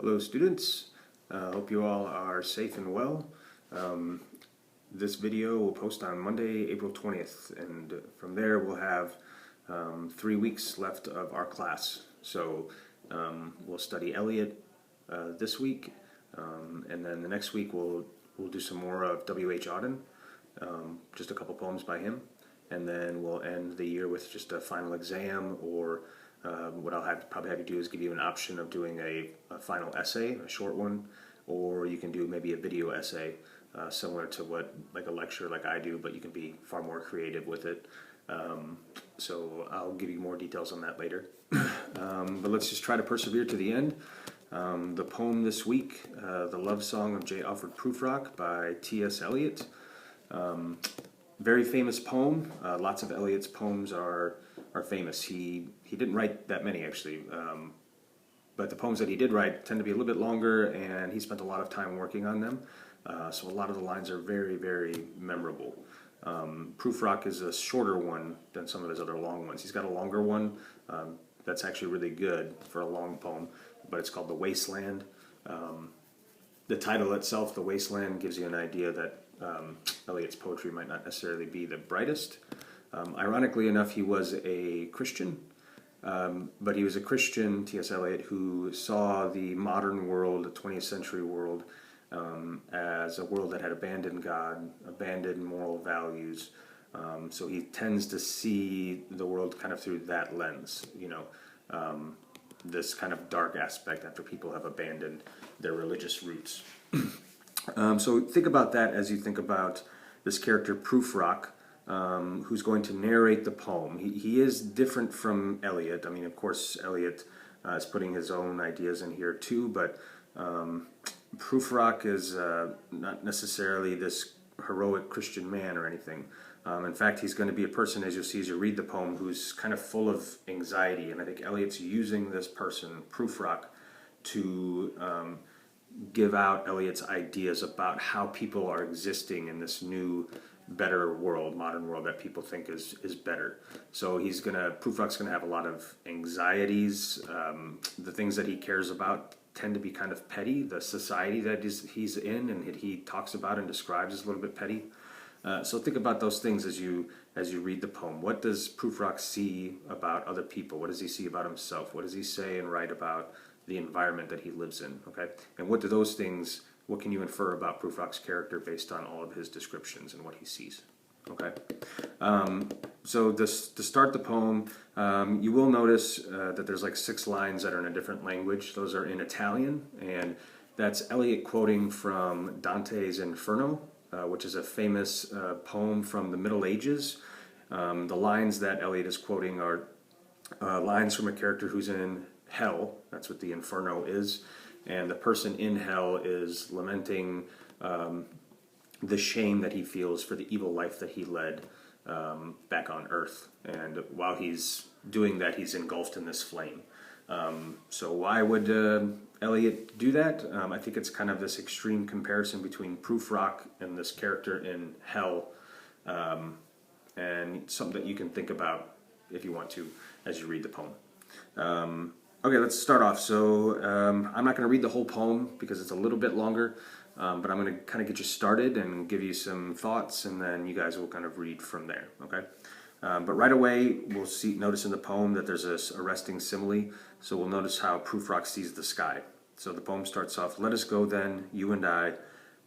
Hello students, hope you all are safe and well. This video will post on Monday, April 20th, and from there we'll have 3 weeks left of our class. So we'll study Eliot this week, and then the next week we'll do some more of W.H. Auden, just a couple poems by him, and then we'll end the year with just a final exam, or what I'll probably have you do is give you an option of doing a final essay, a short one, or you can do maybe a video essay, similar to what, like a lecture like I do, but you can be far more creative with it. So I'll give you more details on that later. But let's just try to persevere to the end. The poem this week, The Love Song of J. Alfred Prufrock by T.S. Eliot. Very famous poem. Lots of Eliot's poems are famous. He didn't write that many, actually, but the poems that he did write tend to be a little bit longer, and he spent a lot of time working on them, so a lot of the lines are very, very memorable. Prufrock is a shorter one than some of his other long ones. He's got a longer one that's actually really good for a long poem, but it's called The Wasteland. The title itself, The Wasteland, gives you an idea that Eliot's poetry might not necessarily be the brightest. Ironically enough, he was a Christian, but he was a Christian, T.S. Eliot, who saw the modern world, the 20th century world, as a world that had abandoned God, abandoned moral values. So he tends to see the world kind of through that lens, this kind of dark aspect after people have abandoned their religious roots. So think about that as you think about this character Prufrock, who's going to narrate the poem. He is different from Eliot. I mean, of course, Eliot is putting his own ideas in here too, but Prufrock is not necessarily this heroic Christian man or anything. In fact, he's going to be a person, as you'll see as you read the poem, who's kind of full of anxiety, and I think Eliot's using this person, Prufrock, to give out Eliot's ideas about how people are existing in this new, better world, modern world that people think is better. So Prufrock's gonna have a lot of anxieties. The things that he cares about tend to be kind of petty. The society that he's in and he talks about and describes is a little bit petty. So think about those things as you read the poem. What does Prufrock see about other people? What does he see about himself? What does he say and write about the environment that he lives in? Okay, and what can you infer about Prufrock's character based on all of his descriptions and what he sees? Okay, so to start the poem, you will notice that there's like 6 lines that are in a different language. Those are in Italian, and that's Eliot quoting from Dante's Inferno, which is a famous poem from the Middle Ages. The lines that Eliot is quoting are lines from a character who's in hell. That's what the Inferno is. And the person in hell is lamenting the shame that he feels for the evil life that he led back on earth. And while he's doing that, he's engulfed in this flame. So why would Eliot do that? I think it's kind of this extreme comparison between Prufrock and this character in hell, and something that you can think about if you want to as you read the poem. Okay, let's start off. So I'm not going to read the whole poem because it's a little bit longer, but I'm going to kind of get you started and give you some thoughts, and then you guys will kind of read from there, okay? But right away, we'll notice in the poem that there's this arresting simile, so we'll notice how Prufrock sees the sky. So the poem starts off, "Let us go then, you and I,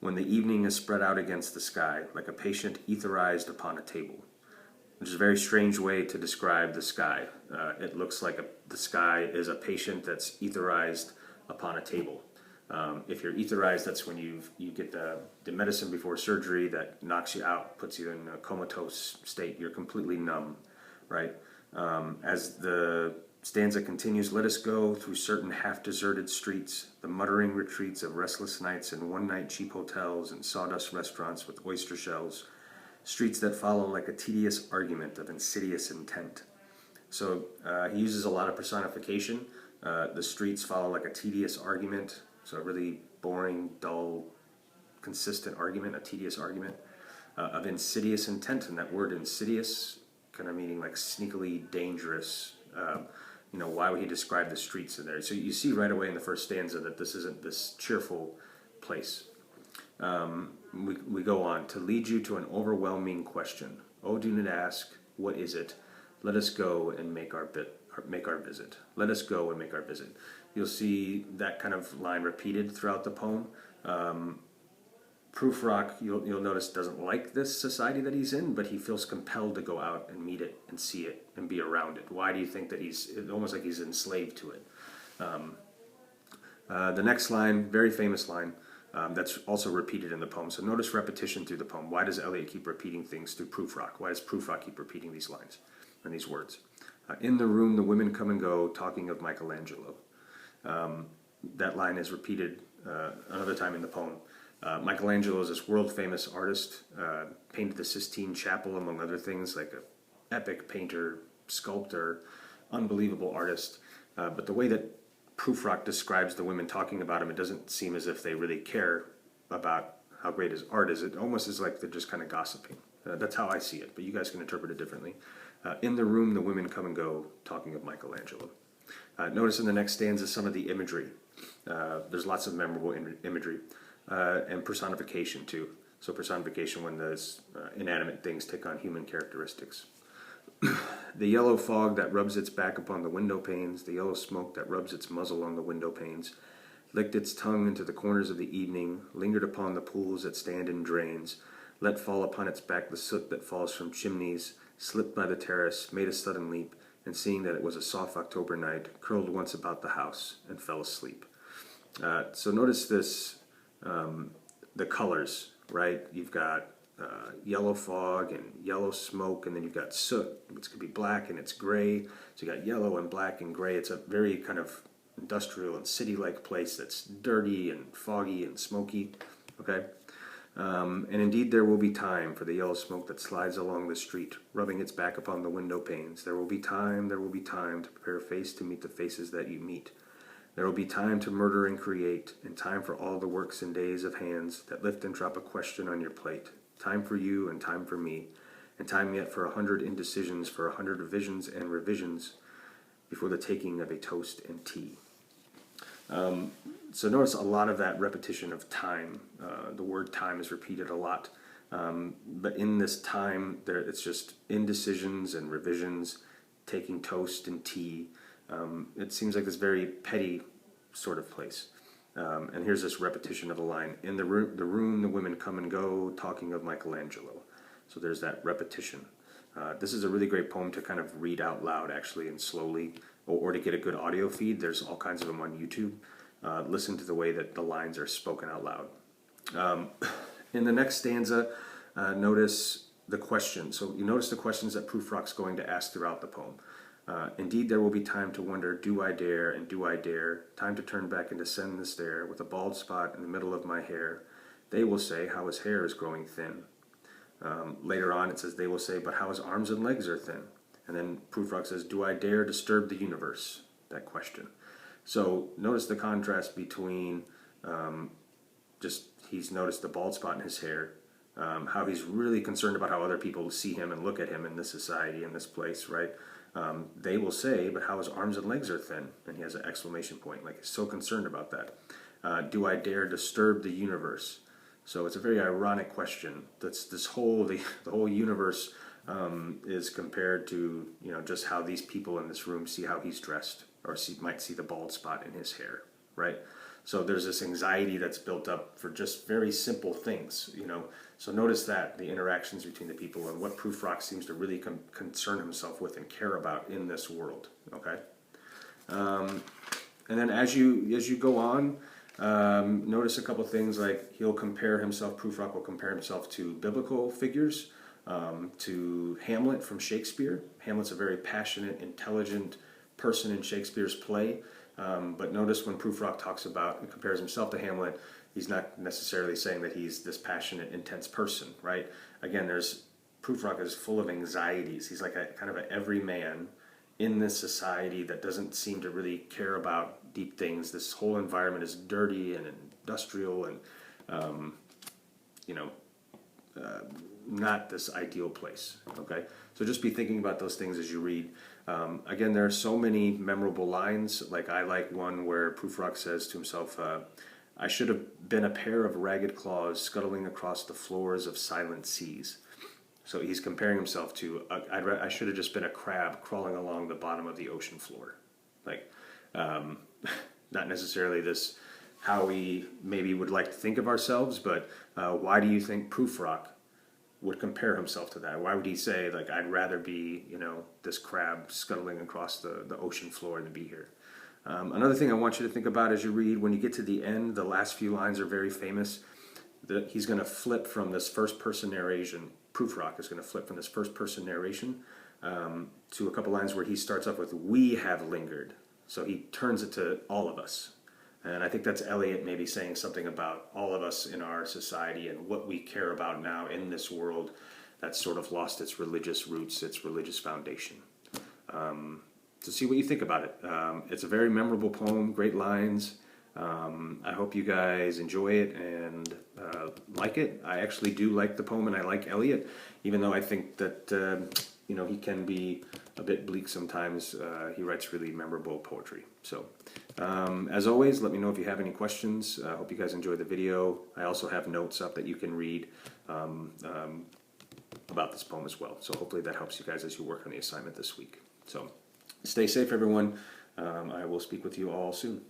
when the evening is spread out against the sky, like a patient etherized upon a table." Which is a very strange way to describe the sky. It looks like the sky is a patient that's etherized upon a table. If you're etherized, that's when you get the medicine before surgery that knocks you out, puts you in a comatose state. You're completely numb, right? As the stanza continues, "Let us go through certain half-deserted streets, the muttering retreats of restless nights and one-night cheap hotels and sawdust restaurants with oyster shells, streets that follow like a tedious argument of insidious intent." So he uses a lot of personification. The streets follow like a tedious argument, so a really boring, dull, consistent argument, a tedious argument of insidious intent. And that word insidious kind of meaning like sneakily dangerous, why would he describe the streets in there? So you see right away in the first stanza that this isn't this cheerful place. We go on to lead you to an overwhelming question. Oh, do not ask, what is it? Let us go and make our visit. Let us go and make our visit. You'll see that kind of line repeated throughout the poem. Prufrock, you'll notice, doesn't like this society that he's in, but he feels compelled to go out and meet it and see it and be around it. Why do you think that it's almost like he's enslaved to it? The next line, very famous line, that's also repeated in the poem. So notice repetition through the poem. Why does Eliot keep repeating things through Prufrock? Why does Prufrock keep repeating these lines and these words? In the room, the women come and go, talking of Michelangelo. That line is repeated another time in the poem. Michelangelo is this world-famous artist, painted the Sistine Chapel, among other things, like an epic painter, sculptor, unbelievable artist. But the way that Prufrock describes the women talking about him, it doesn't seem as if they really care about how great his art is. It almost is like they're just kind of gossiping. That's how I see it, but you guys can interpret it differently. In the room, the women come and go, talking of Michelangelo. Notice in the next stanza some of the imagery. There's lots of memorable imagery. And personification too. So personification when those inanimate things take on human characteristics. The yellow fog that rubs its back upon the window panes, the yellow smoke that rubs its muzzle on the window panes, licked its tongue into the corners of the evening, lingered upon the pools that stand in drains, let fall upon its back the soot that falls from chimneys, slipped by the terrace, made a sudden leap, and seeing that it was a soft October night, curled once about the house and fell asleep. So notice this. The colors, right? You've got yellow fog and yellow smoke, and then you've got soot, which could be black and it's gray. So you got yellow and black and gray. It's a very kind of industrial and city-like place that's dirty and foggy and smoky, okay? And indeed there will be time for the yellow smoke that slides along the street, rubbing its back upon the window panes. There will be time to prepare a face to meet the faces that you meet. There will be time to murder and create, and time for all the works and days of hands that lift and drop a question on your plate. Time for you and time for me, and time yet for 100 indecisions, for 100 revisions and revisions before the taking of a toast and tea. So notice a lot of that repetition of time. The word time is repeated a lot. But in this time, it's just indecisions and revisions, taking toast and tea. It seems like this very petty sort of place. And here's this repetition of a line. In the room, the women come and go, talking of Michelangelo. So there's that repetition. This is a really great poem to kind of read out loud, actually, and slowly, or to get a good audio feed. There's all kinds of them on YouTube. Listen to the way that the lines are spoken out loud. In the next stanza, notice the question. So you notice the questions that Prufrock's going to ask throughout the poem. Indeed, there will be time to wonder, do I dare, and do I dare? Time to turn back and descend the stair with a bald spot in the middle of my hair. They will say how his hair is growing thin. Later on, it says, they will say, but how his arms and legs are thin. And then Prufrock says, do I dare disturb the universe? That question. So notice the contrast between he's noticed the bald spot in his hair, how he's really concerned about how other people see him and look at him in this society, in this place, right? They will say, but how his arms and legs are thin. And he has an exclamation point, like he's so concerned about that. Do I dare disturb the universe? So it's a very ironic question. That's the whole universe is compared to, just how these people in this room see how he's dressed, or might see the bald spot in his hair, right? So there's this anxiety that's built up for just very simple things, So notice that, the interactions between the people and what Prufrock seems to really concern himself with and care about in this world, okay? And then as you go on, notice a couple things like Prufrock will compare himself to biblical figures, to Hamlet from Shakespeare. Hamlet's a very passionate, intelligent person in Shakespeare's play. But notice when Prufrock talks about and compares himself to Hamlet, he's not necessarily saying that he's this passionate, intense person, right? Again, Prufrock is full of anxieties. He's like a kind of an everyman in this society that doesn't seem to really care about deep things. This whole environment is dirty and industrial and, not this ideal place, okay? So just be thinking about those things as you read. Again, there are so many memorable lines. Like I like one where Prufrock says to himself, I should have been a pair of ragged claws scuttling across the floors of silent seas. So he's comparing himself to, I should have just been a crab crawling along the bottom of the ocean floor. Like, not necessarily this, how we maybe would like to think of ourselves, but why do you think Prufrock would compare himself to that? Why would he say, like, I'd rather be, this crab scuttling across the ocean floor than be here? Another thing I want you to think about as you read, when you get to the end, the last few lines are very famous. He's going to flip from this first-person narration. Prufrock is going to flip from this first-person narration to a couple lines where he starts off with, "We have lingered." So he turns it to all of us. And I think that's Eliot maybe saying something about all of us in our society and what we care about now in this world that's sort of lost its religious roots, its religious foundation. So see what you think about it. It's a very memorable poem, great lines. I hope you guys enjoy it and like it. I actually do like the poem and I like Eliot, even though I think that he can be a bit bleak sometimes. He writes really memorable poetry. So as always, let me know if you have any questions. I hope you guys enjoy the video. I also have notes up that you can read about this poem as well. So hopefully that helps you guys as you work on the assignment this week. So stay safe, everyone. I will speak with you all soon.